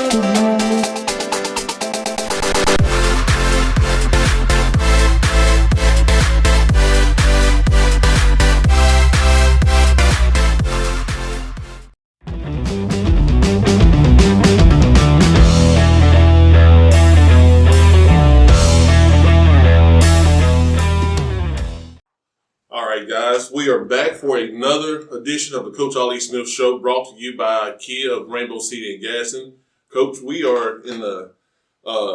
Guys, we are back for another edition of the Coach Ali Smith Show, brought to you by Kia of Rainbow City and Gadsden. Coach, we are in the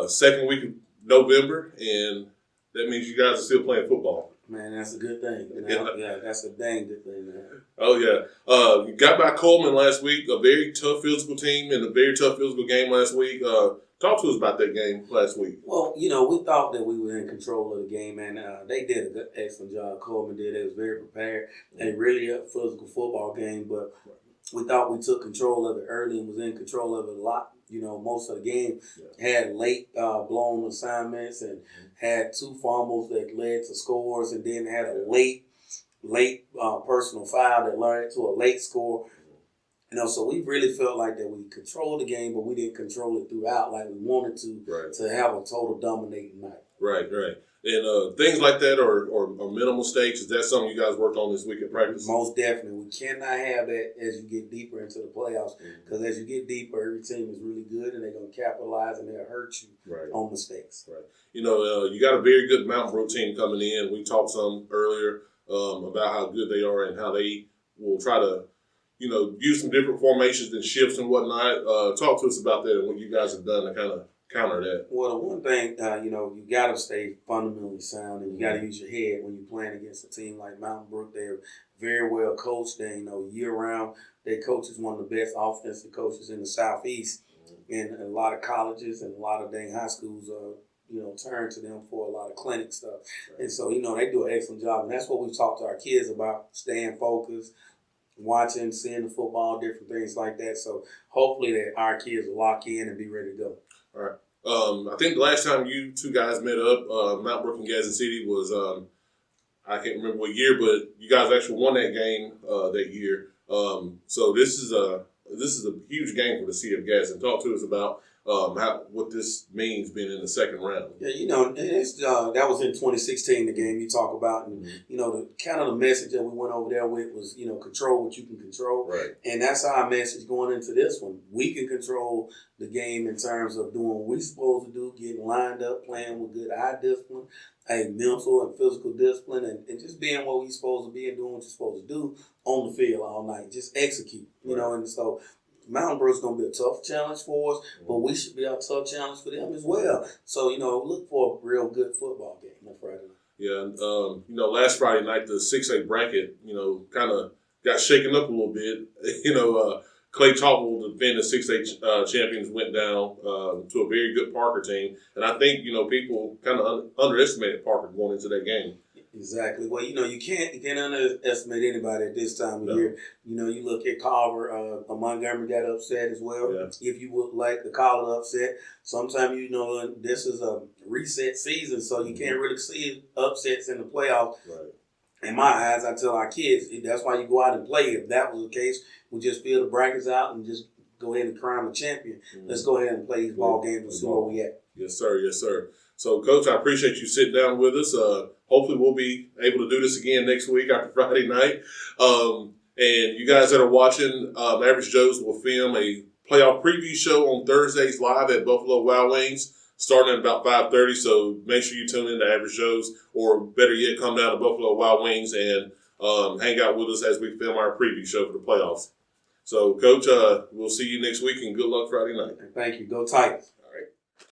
second week of November, and that means you guys are still playing football. Man, that's a good thing. Yeah, that's a dang good thing, man. Oh, yeah. You got by Coleman last week, a very tough physical team and a very tough physical game last week. Talk to us about that game last week. Well, we thought that we were in control of the game, and they did an excellent job. Coleman did. They was very prepared. They really a physical football game, but we thought we took control of it early and was in control of it a lot. Most of the game had late blown assignments and had 2 fumbles that led to scores, and then had a late personal foul that led to a late score. So we really felt like that we controlled the game, but we didn't control it throughout like we wanted to have a total dominating night. Right. And things like that are minimal mistakes. Is that something you guys worked on this week at practice? Most definitely. We cannot have that as you get deeper into the playoffs, because as you get deeper, every team is really good, and they're going to capitalize and they'll hurt you on mistakes. Right. You got a very good Mountain Brook team coming in. We talked some earlier about how good they are and how they will try to use some different formations and shifts and whatnot. Talk to us about that and what you guys have done to kind of counter that. Well, the one thing, you got to stay fundamentally sound, and you got to use your head when you're playing against a team like Mountain Brook. They're very well coached. They, year-round, their coach is one of the best offensive coaches in the Southeast. And a lot of colleges and a lot of dang high schools turn to them for a lot of clinic stuff. Right. And so, they do an excellent job. And that's what we've talked to our kids about, staying focused, watching, seeing the football, different things like that. So hopefully that our kids will lock in and be ready to go. All right. I think the last time you two guys met up, Mountain Brook and Gadsden City was, I can't remember what year, but you guys actually won that game that year. So this is a huge game for the city of Gadsden. Talk to us about what this means being in the second round. Yeah, and it's that was in 2016, the game you talk about, and the kind of the message that we went over there with was control what you can control, right? And that's our message going into this one. We can control the game in terms of doing what we're supposed to do, getting lined up, playing with good eye discipline, mental and physical discipline, and just being what we're supposed to be and doing what you're supposed to do on the field all night. Just execute, and so. Mountain Brook's going to be a tough challenge for us, but we should be a tough challenge for them as well. So, look for a real good football game on Friday night. Yeah, and, last Friday night, the 6A bracket, kind of got shaken up a little bit. Clay Chalkville, the defending 6A champions, went down to a very good Parker team. And I think, people kind of underestimated Parker going into that game. Exactly. Well, you can't underestimate anybody at this time of year. You look at Carver, Montgomery got upset as well. Yeah. If you would like to call it upset, sometimes this is a reset season, so you can't really see upsets in the playoffs. Right. In my eyes, I tell our kids that's why you go out and play. If that was the case, we just fill the brackets out and just go ahead and crown a champion. Let's go ahead and play these ball games and see where we at. Yes, sir. Yes, sir. So, Coach, I appreciate you sitting down with us. Hopefully we'll be able to do this again next week after Friday night. And you guys that are watching, Average Joe's will film a playoff preview show on Thursdays live at Buffalo Wild Wings, starting at about 5:30. So make sure you tune in to Average Joe's, or better yet, come down to Buffalo Wild Wings and hang out with us as we film our preview show for the playoffs. So, Coach, we'll see you next week, and good luck Friday night. Thank you. Go Titans.